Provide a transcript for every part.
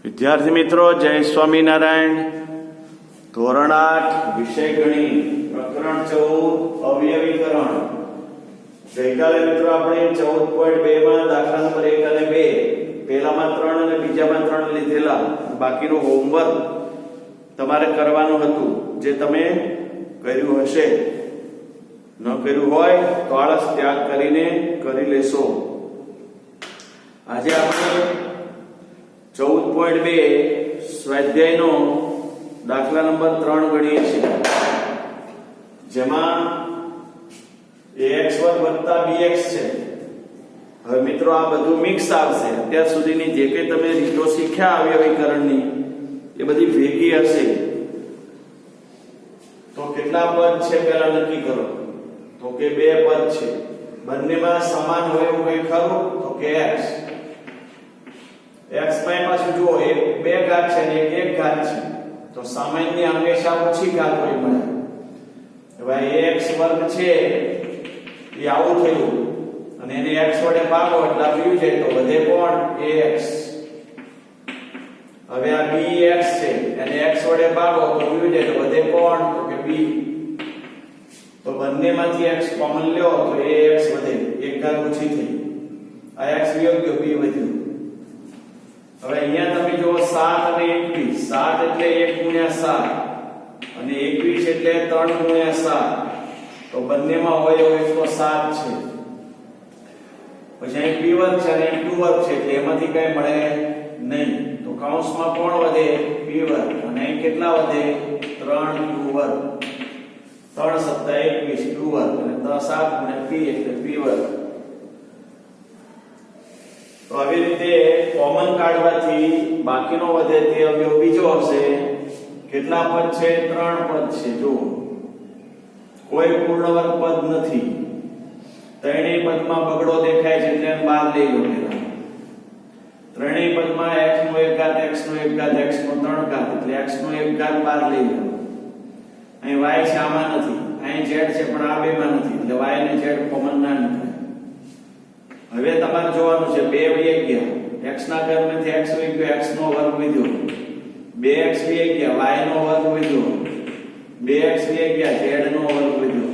વિદ્યાર્થી મિત્રો, જય સ્વામિનારાયણ. ધોરણ 8 વિષય ગણિત પ્રકરણ 14 અવયવીકરણ. ગઈકાલે મિત્રો આપણે 14.2 માં દાખલા નંબર 1 અને 2 પહેલામાં 3 અને બીજામાં 3 લીધેલા. બાકીનું હોમવર્ક તમારે કરવાનું હતું, જે તમે કર્યું હશે. ન કર્યું હોય તો આળસ ત્યાગ કરીને કરી લેશો. આજે આપણે 14.2 સ્વાધ્યાયનો દાખલા નંબર 3 ગણીએ છીએ, જેમાં ax2 + bx છે. હવે મિત્રો આ બધું મિક્સ આવશે. અત્યાર સુધીની જે કંઈ તમે રીતો શીખ્યા અવયવીકરણની એ બધી ભેગી હશે. તો કેટલા પદ છે પહેલા નક્કી કરો. તો કે 2 પદ છે. બંનેમાં સમાન હોય એવું કંઈ ખરું? તો કે x. x માં પાછું જુઓ, એક 2 ઘાત છે ને એક 1 ઘાત છે. તો સામાન્ય હંમેશા ઓછી ઘાત હોય મળે. હવે ax2 છે એ આવું થયું અને એને x વડે ભાગો એટલે આવ્યું છે, તો વધે કોણ? ax. હવે આ bx છે, એને x વડે ભાગો તો આવ્યું છે, તો વધે કોણ? તો કે b. તો બંનેમાંથી x કોમન લ્યો તો ax વધે, 1 ઘાત ઓછી થઈ. આ x વિયોગ ગયો, b વધ્યું. હવે અહીંયા તમે જો 7 અને 21. 7 એટલે 1 * 7 અને 21 એટલે 3 * 7. તો બંનેમાં હોય એવો 107 છે. પછી અહીં p વર્ગ છે અને અહીં q વર્ગ છે, એટલે એમાંથી કઈ મળે નહીં. તો કૌંસમાં કોણ વધે? p વર્ગ. અને અહીં કેટલા વધે? 3q વર્ગ. 3 + 21 q વર્ગ અને 7 * p એટલે p વર્ગ. તો આવી રીતે કોમન કાઢવાથી બાકીનો વધે તે અવયવ બીજો હશે. કેટલા પદ છે? 3 પદ છે. જો કોઈ પૂર્ણ વર્ગ પદ નથી. ત્રણેય પદમાં બગડો દેખાય છે એટલે એને બહાર લઈ લો. ત્રણેય પદમાં x નો 1 ઘાત, x નો 1 ઘાત, x નો 3 ઘાત, એટલે x નો 1 ઘાત બહાર લઈ લો. અહીં y છે, આમાં નથી. અહીં z છે પણ આ બેમાં નથી, એટલે y અને z કોમન ના નીકળે. હવે તમારે જોવાનું છે 2 વઈ ગયા. x ના ઘરમાંથી x વઈ ગયો, x નો વર્ગ વધ્યો. 2x વઈ ગયા, y નો વર્ગ વધ્યો. 2x વઈ ગયા, z નો વર્ગ વધ્યો.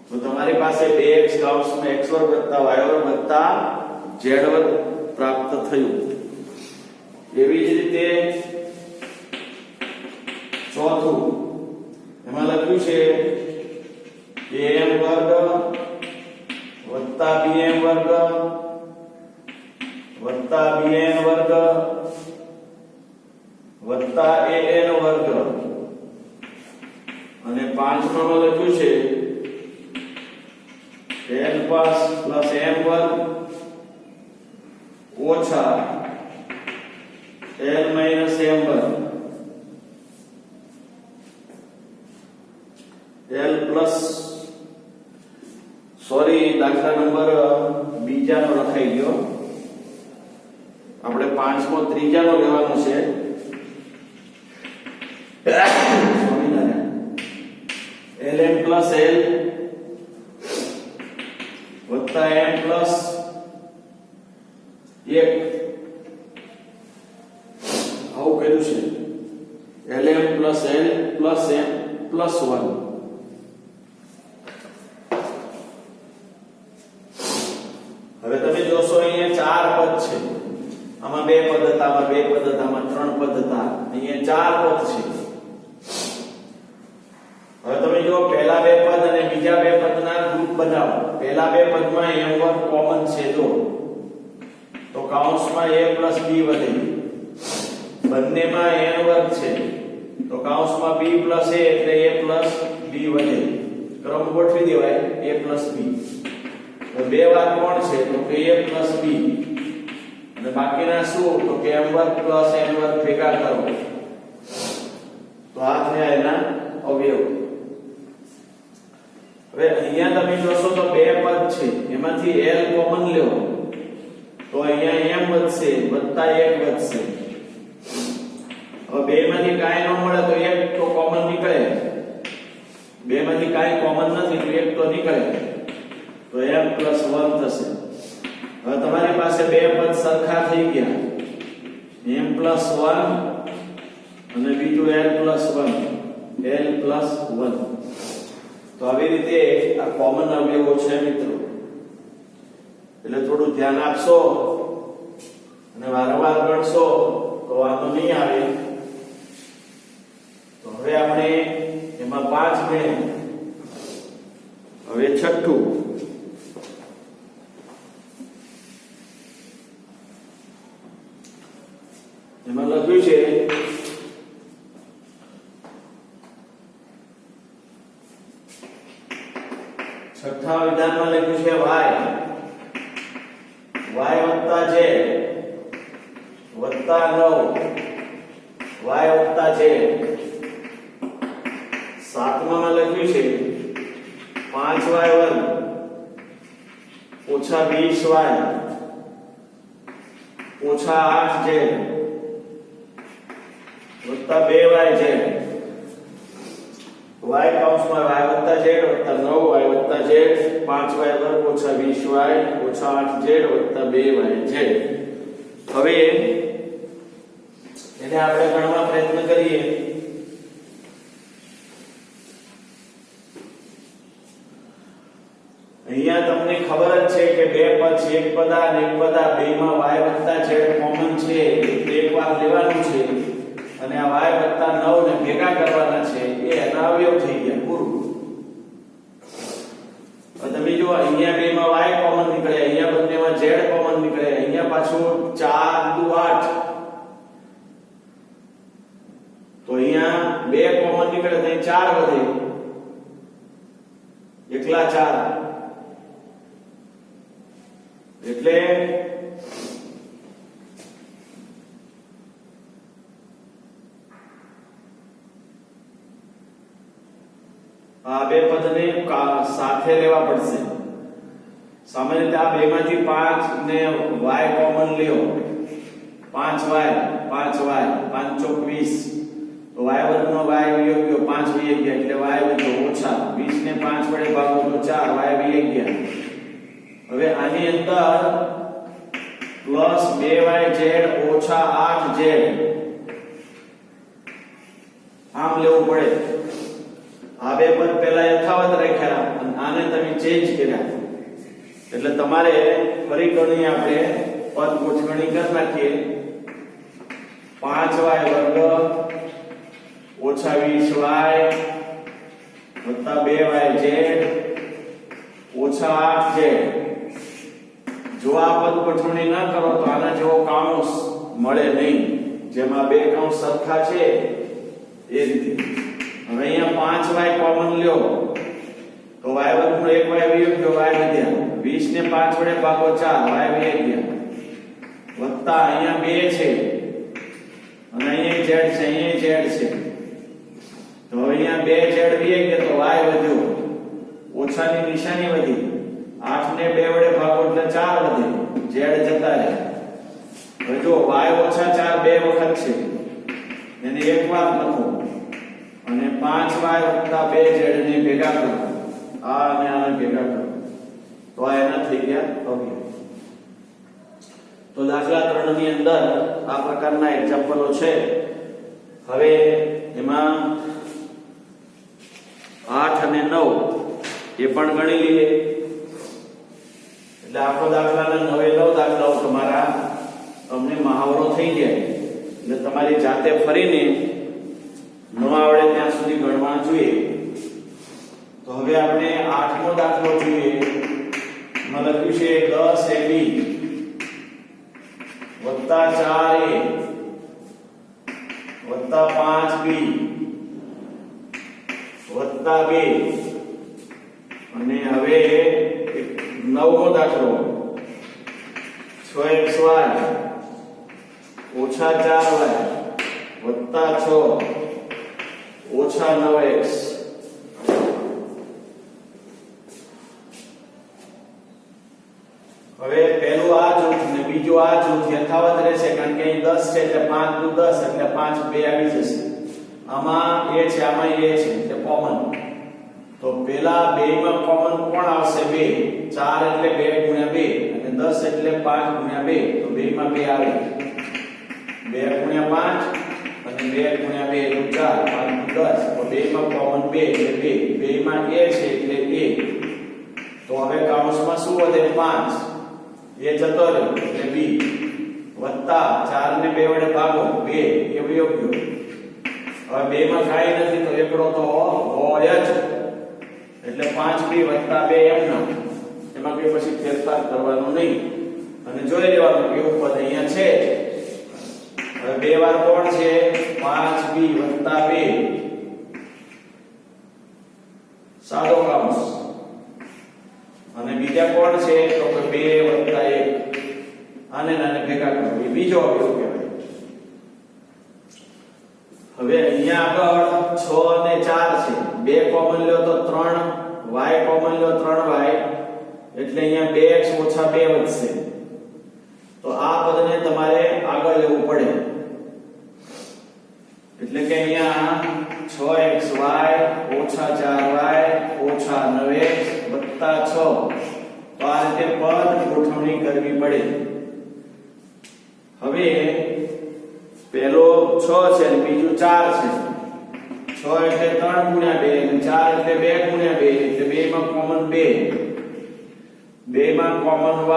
તો તમારી પાસે 2x કૌંસમાં x2 + y2 + z2 પ્રાપ્ત થયું. એવી જ રીતે ચોથું એમાં લખ્યું છે am વર્ગ વત્તા bm વર્ગ વત્તા bn વર્ગ વત્તા an વર્ગ. અને પાંચમામાં લખ્યું છે n plus m વર્ગ ઓછા n minus m વર્ગ l plus દાખલા નંબર બીજાનો લખાઈ ગયો. આપણે 5મો ત્રીજાનો લેવાનો છે. ln plus l વત્તા m plus 1 આવું કર્યું છે. lm plus l plus m plus 1. હવે તમે જોશો અહીંયા 4 પદ છે. આમાં 2 પદ હતા, આમાં 2 પદ હતા, આમાં 3 પદ હતા. અહીંયા 4 પદ છે. હવે તમે જો પહેલા 2 પદ અને બીજા 2 પદના ગ્રુપ બનાવો. પહેલા 2 પદમાં m વર્ગ કોમન છે. જો તો કૌંસમાં a + b વધે. બંનેમાં n વર્ગ છે. તો કૌંસમાં b + a એટલે a + b વધે. ક્રમ ગોઠવી દેવાય a + b. તો 2 વાર કોણ છે? તો કે a + b. અને બાકીના શું? તો કે m વર્ગ + n વર્ગ ભેગા કરો. તો આ થયા એના અવયવ. હવે અહીંયા તમે જોશો તો 2 પદ છે, એમાંથી l કોમન લ્યો તો અહીંયા m વધશે વત્તા 1 વધશે. હવે બેમાંથી કાંઈ ન મળે તો 1 તો કોમન નીકળે. બેમાંથી કાંઈ કોમન નથી તો 1 તો નીકળે. તો m + 1 થશે. હવે તમારી પાસે 2 પદ સરખા થઈ ગયા. m+1 અને બીજું l+1 l+1 તો આવી રીતે આ કોમન અવયવો છે મિત્રો એટલે થોડું ધ્યાન આપશો અને વારંવાર ગણશો તો વાંધો નહીં આવે તો હવે આપણે એમાં 5 ગણે હવે છઠ્ઠું એમાં લખ્યું છે છઠ્ઠા વિધાનમાં લખ્યું છે y વત્તા z વત્તા 9 y વત્તા z સાતમામાં લખ્યું છે 5y વર્ગ ઓછા 20y ઓછા 8z વત્તા 2yz y કૌંસમાં y વત્તા z વત્તા 9y વત્તા z 5y વર્ગ ઓછા 20y ઓછા 8z વત્તા 2yz હવે એને આપણે ગણવા પ્રયત્ન કરીએ અહીંયા તમને ખબર જ છે કે બે પદ છે એક પદ અને એક પદ બેમાં y વત્તા z કોમન છે એટલે એકવાર લેવાનું છે અને આ y વત્તા 9 ને ભેગા કરવાના છે એ એના અવયવ થઈ ગયા પૂરું હવે તમે જો અહીંયા બેમાં y કોમન નીકળે અહીંયા બંનેમાં z કોમન નીકળે અહીંયા પાછું 4 દુ 8 તો અહીંયા 2 કોમન નીકળે તો 4 વધે એકલા 4 એટલે આ બે પદને સાથે લેવા પડશે સામાન્ય રીતે આ બેમાંથી 5 ને y કોમન લ્યો 5y 5y 5 ચોક 20 તો y વર્ગનો y વિયોગ ગયો 5 વિયોગ ગયા એટલે y વધ્યો ઓછા 20 ને 5 વડે ભાગો તો 4 y વિયોગ ગયા હવે આની અંદર પ્લસ 2yz ઓછા 8z આમ લેવું પડે આ બે પદ પહેલા યથાવત રાખ્યા અને આને તમે ચેન્જ કર્યા એટલે તમારે ફરી ગણી આપણે પદ ગોઠવણી કરી નાખીએ 5y વર્ગ ઓછા 20y વત્તા 2yz ઓછા 8z જો આ પદ ગોઠવણી ન કરો તો આના જેવો કૌંસ મળે નહીં જેમાં બે કૌંસ સરખા છે એ રીતે હવે અહીંયા 5y કોમન લ્યો તો y વર્ગનો 1y વિયોગ ગયો y વધ્યા 20 ને 5 વડે ભાગો 4 y વિયોગ ગયા વત્તા અહીંયા 2 છે અને અહીંયા z છે અહીંયા z છે તો અહીંયા 2z વિયોગ ગયા તો y વધ્યો ઓછાની નિશાની વધી 8 ને 2 વડે ભાગો એટલે 4 વધે z જતા રહે હવે જો y ઓછા 4 બે વખત છે એને એકવાર લખો અને 5y વત્તા 2z ને ભેગા કરો આ અને આને ભેગા કરો તો આ એના થઈ ગયા અવયવ તો દાખલા 3 ની અંદર આ પ્રકારના એક્ઝામ્પલો છે હવે એમાં 8 અને 9 એ પણ ગણી લઈએ એટલે આખો દાખલાના 9 દાખલાઓ તમારા તમને મહાવરો થઈ જાય એટલે તમારી જાતે ફરીને ન આવડે ત્યાં સુધી ગણવા જોઈએ તો હવે આપણે 8મો દાખલો જોઈએ એમાં લખ્યું છે 10ab વત્તા 4a વત્તા 5b વત્તા 2 અને હવે 9મો દાખલો 6xy ઓછા 4y વત્તા 6 ઓછા 9x હવે પહેલું આ જૂથ ને બીજું આ જૂથ યથાવત રહેશે કારણ કે અહીં 10 છે એટલે 5 દુ 10 એટલે 5 2 આવી જશે આમાં a છે આમાં a છે એટલે કોમન તો પેલા બેમાં કોમન કોણ આવશે 2 4 એટલે 2 ગુણ્યા 2 અને 10 એટલે 5 ગુણ્યા 2 તો બેમાં 2 આવે 2 2 ગુણ્યા 5 અને 2 ગુણ્યા 2 એટલે 4 5 10 તો 2 માં કોમન 2 એટલે 2 2 માં a છે એટલે a તો હવે કૌંસમાં શું વધે 5 a જતો રહ્યો એટલે b વત્તા 4 ને 2 વડે ભાગો 2 એ વિયોગ્ય હવે 2 માં કાઈ નથી તો એકડો તો હોય જ એટલે 5b વત્તા 2 એમના એમાં કોઈ પછી ફેરફાર કરવાનો નહીં અને જોઈ લેવાનું કે એવું પદ અહીંયા છે હવે બે વાર કોણ છે 5b વત્તા 2 સાદો કૌંસ અને બીજા કોણ છે તો કે 2 વત્તા 1 આને નાને ભેગા કરો એ બીજો અવયવ કહેવાય હવે અહીંયા આગળ 6 અને 4 છે 2 કોમન લ્યો તો 3 y કોમન લ્યો 3y એટલે અહીંયા 2x ઓછા 2 વધશે તો આ પદને તમારે આગળ લેવું પડે એટલે કે અહીંયા 6xy ઓછા 4y ઓછા 9x વત્તા 6 તો આ રીતે પદ ગોઠવણી કરવી પડે હવે પહેલો 6 છે અને બીજું 4 છે 6 એટલે 3 ગુણ્યા 2 અને 4 એટલે 2 ગુણ્યા 2 એટલે 2 માં કોમન 2 2 માં કોમન y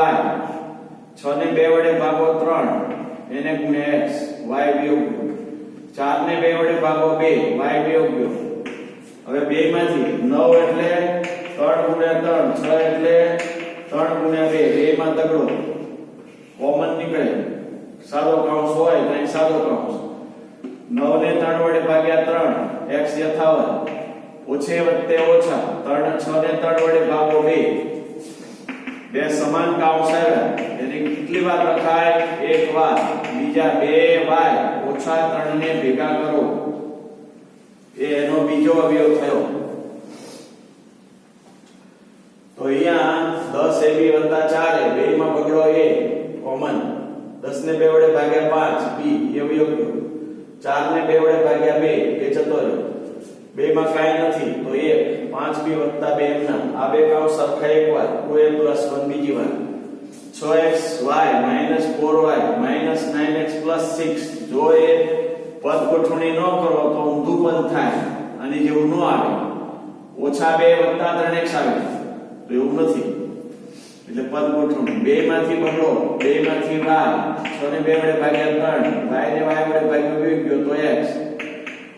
6 ને 2 વડે ભાગો 3 એને ગુણ્યા x y વિયોગ્ય 4 ને 2 વડે ભાગો 2 y વિયોગ્ય હવે 2 માંથી 9 એટલે 3 ગુણ્યા 3 6 એટલે 3 ગુણ્યા 2 2 માં તગડો કોમન નીકળે સાદો કૌંસ હોય તો અહીં સાદો કૌંસ 9 ને 3 વડે ભાગ્યા 3 x યથાવત ઓછે વત્તે ઓછા 3 6 ને 3 વડે ભાગો 2 બે સમાન કૌંસ આવ્યા એને કેટલી વાર લખાય એક વાર બીજા 2y ઓછા 3 ને ભેગા કરો એ એનો બીજો અવયવ થયો તો અહીંયા 10ab વત્તા 4a બે માં બગડો a કોમન 10 ને 2 વડે ભાગ્યા 5 b એ અવયવ 4 ને 2 વડે ભાગ્યા 2 એ જતો રહ્યો 2 માં કાઈ નથી તો 1 5b વત્તા 2 એમના આ બે કૌંસ સરખા એકવાર 2a + 1 બીજી વાર 6xy - 4y - 9x + 6 જો એ પદ ગોઠવણી ન કરો તો ઊંધું પદ થાય અને જેવું ન આવે ઓછા 2 વત્તા 3x આવે તો એવું નથી એટલે પદ ગોઠવણી 2 માંથી બગડો 2 માંથી y 6 ને 2 વડે ભાગ્યા 3 y ને y વડે ભાગ્યો ગયો તો x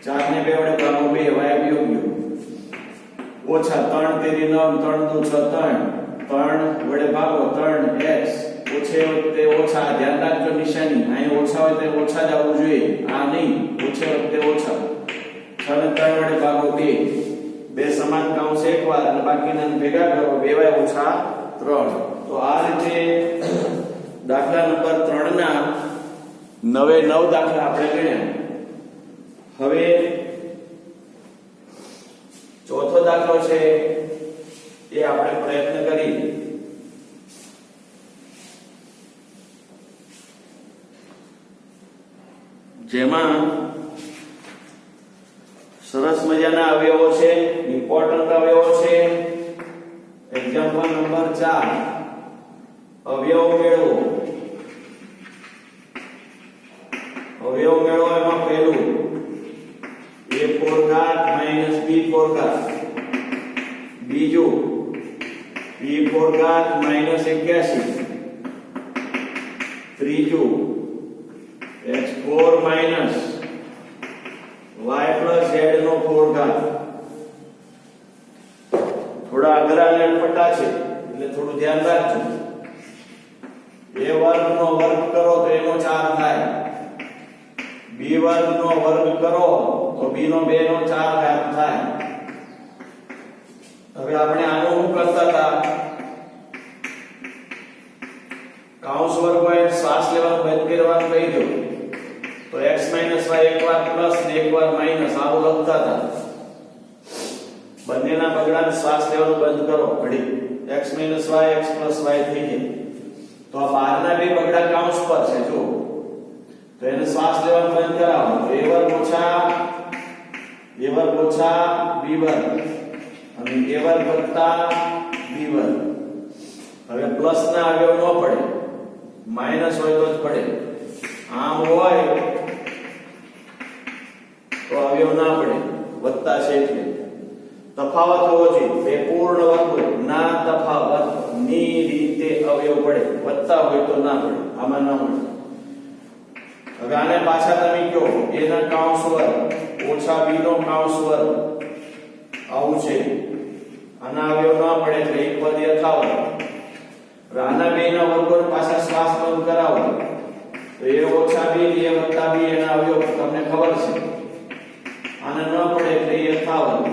4 ને 2 વડે ભાગો 2 y વિયોગ્ય ઓછા 3 તેરી 9 3 દુ 6 3 વડે ભાગો 3x ઓછે વખતે ઓછા ધ્યાન રાખજો નિશાની અહીં ઓછા હોય તો ઓછા જ આવવું જોઈએ આ નહીં ઓછે વખતે ઓછા 6 ને 3 વડે ભાગો 2 બે સમાન કૌંસ એકવાર અને બાકીના ભેગા કરો 2y ઓછા 3 તો આ રીતે દાખલા નંબર 3 ના 9 દાખલા આપણે ગણ્યા હવે ચોથો દાખલો છે એ આપણે પ્રયત્ન કરી જેમાં સરસ મજાના અવયવો છે ઇમ્પોર્ટન્ટ અવયવો છે એક્ઝામ્પલ નંબર 4 અવયવ મેળવો એમાં પહેલું a4 - b4 બીજું b4 - 81 ત્રીજું x4 - y + z નો 4 થોડા અઘરા અને અટપટા છે એટલે થોડું ધ્યાન રાખજો a વર્ગ નો વર્ગ કરો તો એનો 4 થાય b વર્ગ નો વર્ગ કરો તો b નો 2 નો 4 ઘાત થાય હવે આપણે આનો શું કરતા હતા કૌંસ વર્ગ હોય શ્વાસ લેવાનું બંધ કરવાનું કહી દો તો x - y એકવાર પ્લસ ને એકવાર માઈનસ આવું લખતા હતા બંનેના બગડાને શ્વાસ લેવાનું બંધ કરો ઘડી x - y x + y થઈ જાય તો આ બહારના બે બગડા કૌંસ પર છે જો તો એને શ્વાસ લેવાનું બંધ કરાવો તો a વર્ગ ઓછા b વર્ગ અને a વર્ગ વત્તા b વર્ગ હવે પ્લસ ના અવયવ ન પડે માઈનસ હોય તો જ પડે આમ હોય તો અવયવ ના પડે, વત્તા છે એટલે તફાવત હોવો જોઈએ. બે પૂર્ણ વર્ગ હોય ના તફાવત ની રીતે અવયવ પડે, વત્તા હોય તો ના પડે, આમાં ના મળે. હવે આને પાછા તમે કહો a ના કાઉન્સ વર્ગ ઓછા b નો કાઉન્સ વર્ગ, આવું છે. આના અવયવ ના પડે એટલે એક પદ યથાવત. આના બે ના વર્ગોને પાછા શ્વાસ બંધ કરાવો તો a ઓછા b a વત્તા b એના અવયવ તમને ખબર છે. આને ન પડે એટલે યથાવત.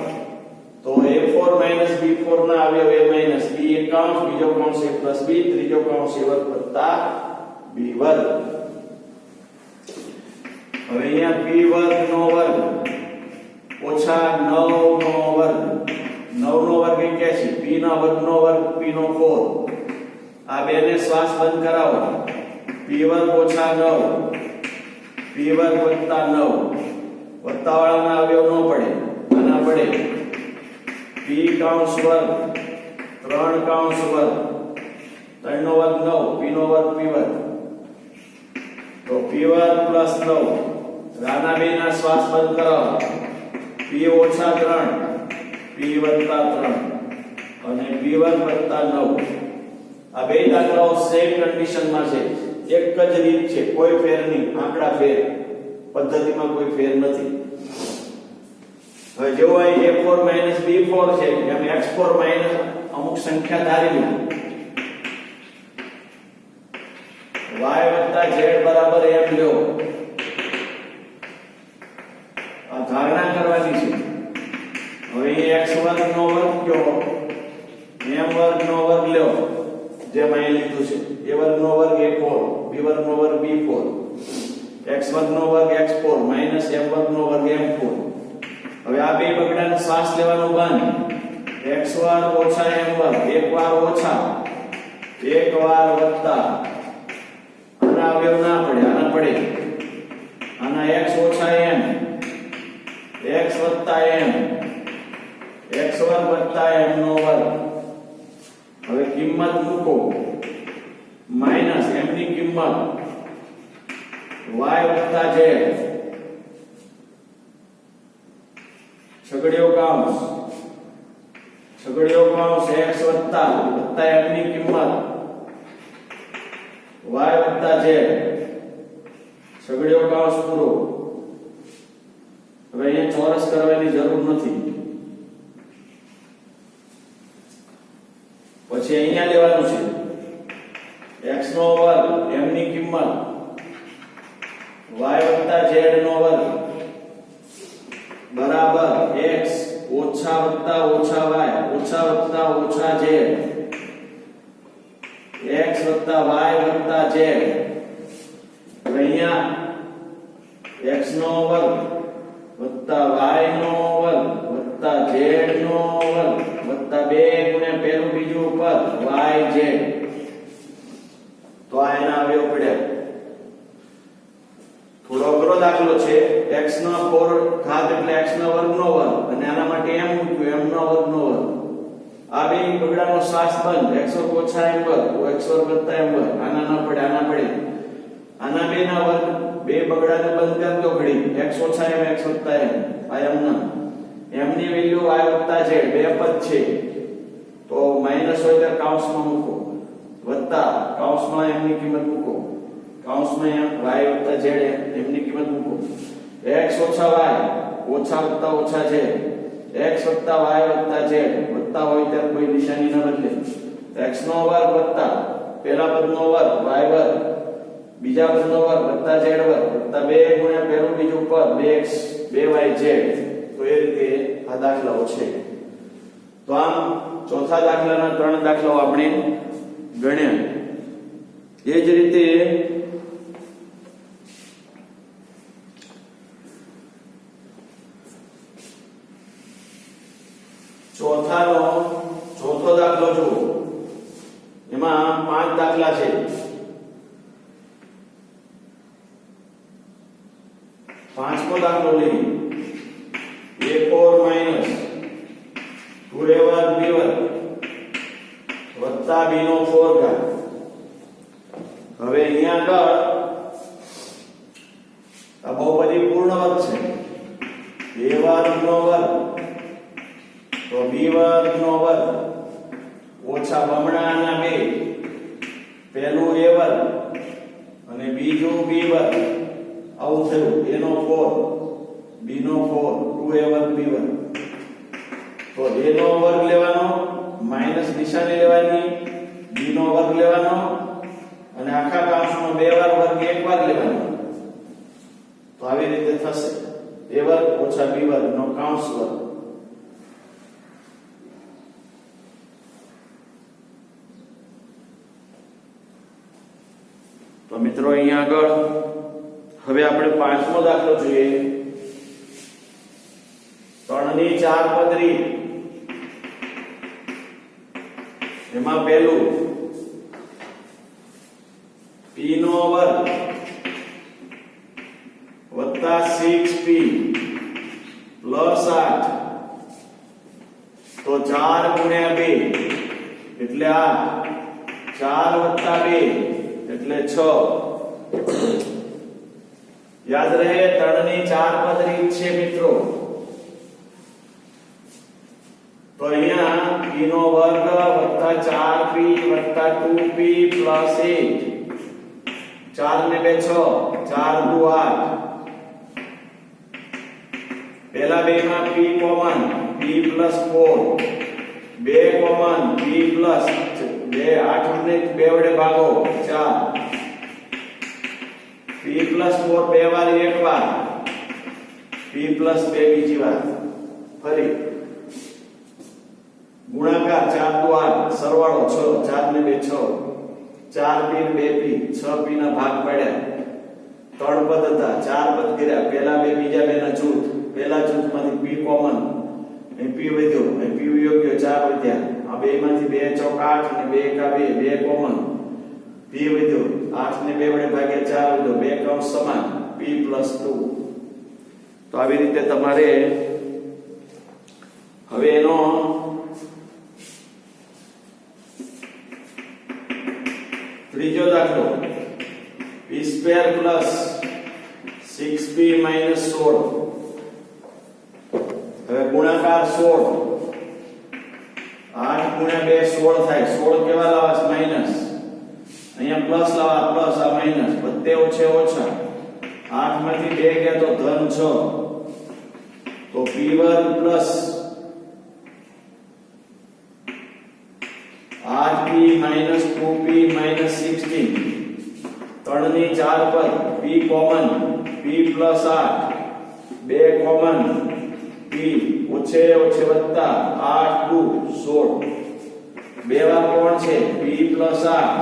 તો a4 b4 ના અવયવ a b એક કાઉન્સ, બીજો કાઉન્સ a b, ત્રીજો કાઉન્સ a વર્ગ વત્તા b વર્ગ. હવે અહીંયા p વર્ગ નો વર્ગ ઓછા 9 નો વર્ગ, 9 નો વર્ગ 81, p ના વર્ગ નો વર્ગ p નો 4. આ બેને શ્વાસ બંધ કરાવો. p વર્ગ ઓછા 9 p વર્ગ વત્તા 9, વત્તાવાળાના અવયવ ન પડે, આના પડે. p કાઉન્સ વર્ગ 3 કાઉન્સ વર્ગ, 3 નો વર્ગ 9, p નો વર્ગ p વર્ગ, તો p વર્ગ પ્લસ 9. આના બે ના શ્વાસ બંધ કરાવો. p ઓછા 3 p વત્તા 3 અને p વર્ગ વત્તા 9. આ બે દાખલાઓ સેમ કન્ડિશનમાં છે, એક જ રીત છે, કોઈ ફેર નહીં, આંકડા ફેર, પદ્ધતિમાં કોઈ ફેર નથી. હવે જેવો અહીં a4 b4 છે એમ x4 અમુક સંખ્યા ધારી લો. y વત્તા z બરાબર m લો. આ ધારણા કરવાની છે. હવે x વર્ગ નો વર્ગ કયો, m વર્ગ નો વર્ગ લો, જેમ અહીં લીધું છે. a વર્ગ નો વર્ગ a4, b વર્ગ નો વર્ગ b4, x વર્ગ નો વર્ગ x4 માઈનસ m વર્ગ નો વર્ગ m4. હવે આ બે બગડાને શ્વાસ લેવાનું બંધ. x વર્ગ ઓછા m વર્ગ, એક વાર ઓછા, એક વાર વત્તા. આના અવયવ ના પડે, આના પડે. આના x ઓછા m, x વત્તા m, x વર્ગ વત્તા m નો વર્ગ. હવે કિંમત મૂકો, માઈનસ m ની કિંમત y વત્તા z, છગડીયો કાઉન્સ x વત્તા m ની કિંમત y વત્તા z, છગડીયો કાઉન્સ પૂરો. હવે અહીંયા ચોરસ કરવાની જરૂર નથી. પછી અહીંયા લેવાનું છે x નો વર્ગ m ની કિંમત y વત્તા z નો વર્ગ બરાબર x ઓછા વત્તા ઓછા y ઓછા વત્તા ઓછા z, x વત્તા y વત્તા z. હવે અહીંયા x નો વર્ગ વત્તા y નો વર્ગ વત્તા z નો વર્ગ વત્તા 2 ગુણ્યા પહેલું બીજું પદ yz. તો આ એના અવયવ પડ્યા. થોડો અઘરો દાખલો છે. x નો 4 ઘાત એટલે x ના વર્ગ નો વર્ગ અને આના માટે m મૂક્યું, m નો વર્ગ નો વર્ગ. આ બે બગડાનો શ્વાસ બંધ. x વર્ગ ઓછા m વર્ગ x વર્ગ વત્તા m વર્ગ, આના ના પડે, આના પડે. આના બે ના વર્ગ, બે બગડાને બંધ કર દો ઘડી. x ઓછા m x વત્તા m, આ m ના. m ની વેલ્યુ y વત્તા z, બે પદ છે તો માઈનસ હોય તો કાઉન્સમાં મૂકો, વત્તા કાઉન્સમાં m ની કિંમત મૂકો, કાઉન્સમાં y વત્તા z m ની કિંમત મૂકો. x ઓછા y ઓછા વત્તા ઓછા z, x વત્તા y વત્તા z, વત્તા હોય ત્યારે કોઈ નિશાની ન બદલે. x નો વર્ગ વત્તા પહેલા પદનો વર્ગ y વર્ગ, બીજા પદનો વર્ગ વત્તા z વર્ગ વત્તા 2 ગુણ્યા પહેલું બીજું પદ 2x 2yz. તો એ રીતે આ દાખલાઓ છે. તો આમ ચોથા દાખલાના 3 દાખલાઓ આપણે ગણ્યા. એ જ રીતે ચોથો દાખલો જુઓ. એમાં 5 દાખલા છે. પાંચમો દાખલો લઈએ. a4 2a1 b1 વત્તા b નો 4 ઘાત. હવે અહીંયા આગળ આ બહુપદી પૂર્ણ વર્ગ છે. a વર્ગનો વર્ગ તો b વર્ગનો વર્ગ ઓછા બમણાના 2, પહેલું a વર્ગ અને બીજું b વર્ગ, આવું થયું. a no 4 b no 4 2a વર્ગ b વર્ગ. તો a નો વર્ગ લેવાનો, માઈનસ નિશાની લેવાની, b નો વર્ગ લેવાનો અને આખા કાઉન્સનો 2 વાર વર્ગ 1 વાર લેવાનો. તો આવી રીતે થશે a વર્ગ ઓછા b વર્ગ નો કાઉન્સ વર્ગ. તો મિત્રો અહીંયા આગળ હવે આપણે પાંચમો દાખલો જોઈએ. 3 ની 4 પદરી. એમાં પહેલું p નો વર્ગ વત્તા 6p પ્લસ 8. તો 4 ગુણ્યા 2 એટલે 8, 4 વત્તા 2 એટલે 6. યાદ રહે 3 ની 4 પદરી છે મિત્રો. તો અહીંયા p નો વર્ગ વત્તા 4p વત્તા 2p પ્લસ 8. 4 ને 2 6, 4 દુ 8. પહેલા બે માં p common, p plus 4, 2 common, p plus 2, 8 ને 2 વડે ભાગો 4. p પ્લસ 4 બે વાર એક વાર, p પ્લસ 2 બીજી વાર. ફરી ગુણાકાર 4 દુ 8, સરવાળો 6, 4 ને 2 6, 4p 2p, 6p ના ભાગ પડ્યા. 3 પદ હતા, 4 પદ કર્યા. પહેલા બે બીજા બે ના જૂથ, પહેલા જૂથમાંથી p કોમન, અહીં p વધ્યો, અહીં p યોગ્ય 4 વધ્યા. આ બે માંથી 2 ચોક 8 અને 2 એકા 2, 2 કોમન, p વધ્યો. 8 ને 2 વડે ભાગ્યા 4 વધ્યો, બે કૌંસ સમાન, p પ્લસ 2. તો આવી રીતે તમારે હવે એનો ત્રીજો દાખલો p square plus 6p minus 16. હવે ગુણાકાર 16, 8 ગુણ્યા 2 16 થાય. 16 કેવા લાવવા? માઈનસ. અહીંયા પ્લસ લાવવા, પ્લસ આ માઈનસ, બધે ઓછે ઓછા. 8 માંથી 2 ગયા તો ધન 6. તો p વર્ગ plus 8p minus 2p minus 16. 3 ની 4 પદ, p common, p plus 8, 2 common, p ઓછે ઓછે વત્તા 8 દુ 16. બે વાર કોણ છે? p પ્લસ 8,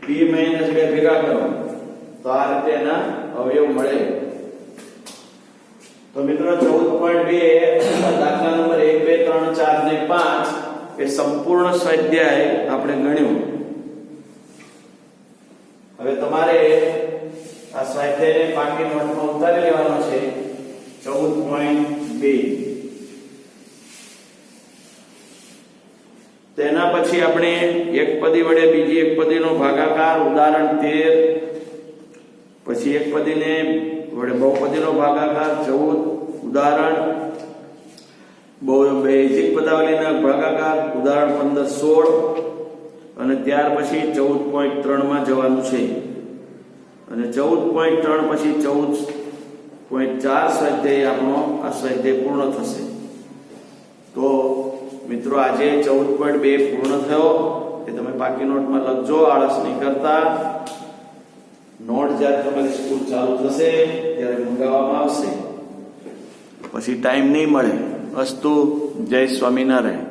p માઈનસ 2 ભેગા કરો તો આ રીતે એના અવયવ મળે. તો મિત્રો 14.2 દાખલા નંબર 1 2 3 4 ને 5 એ સંપૂર્ણ સ્વાધ્યાય આપણે ગણ્યું. હવે તમારે આ સ્વાધ્યાયને પાકી નોટમાં ઉતારી લેવાનો છે. 14.2 તેના પછી આપણે એક પદી વડે બીજી એક પદીનો ભાગાકાર, ઉદાહરણ 13. પછી એક પદીને વડે બહુપદીનો ભાગાકાર 14, ઉદાહરણ બેઝિક પદાવલીના ભાગાકાર, ઉદાહરણ 15 16. અને ત્યાર પછી 14.3 માં જવાનું છે. અને 14.3 પછી 14.4 સ્વાધ્યાય આપણો આ સ્વાધ્યાય પૂર્ણ થશે. તો મિત્રો આજે 14.2 પૂર્ણ થયો. એ તમે પાકી નોટમાં લખજો, આળસ નહીં કરતા. નોટ જ્યારે તમારી સ્કૂલ ચાલુ થશે ત્યારે મંગાવવામાં આવશે, પછી ટાઈમ નહીં મળે. અસ્તુ. જય સ્વામિનારાયણ.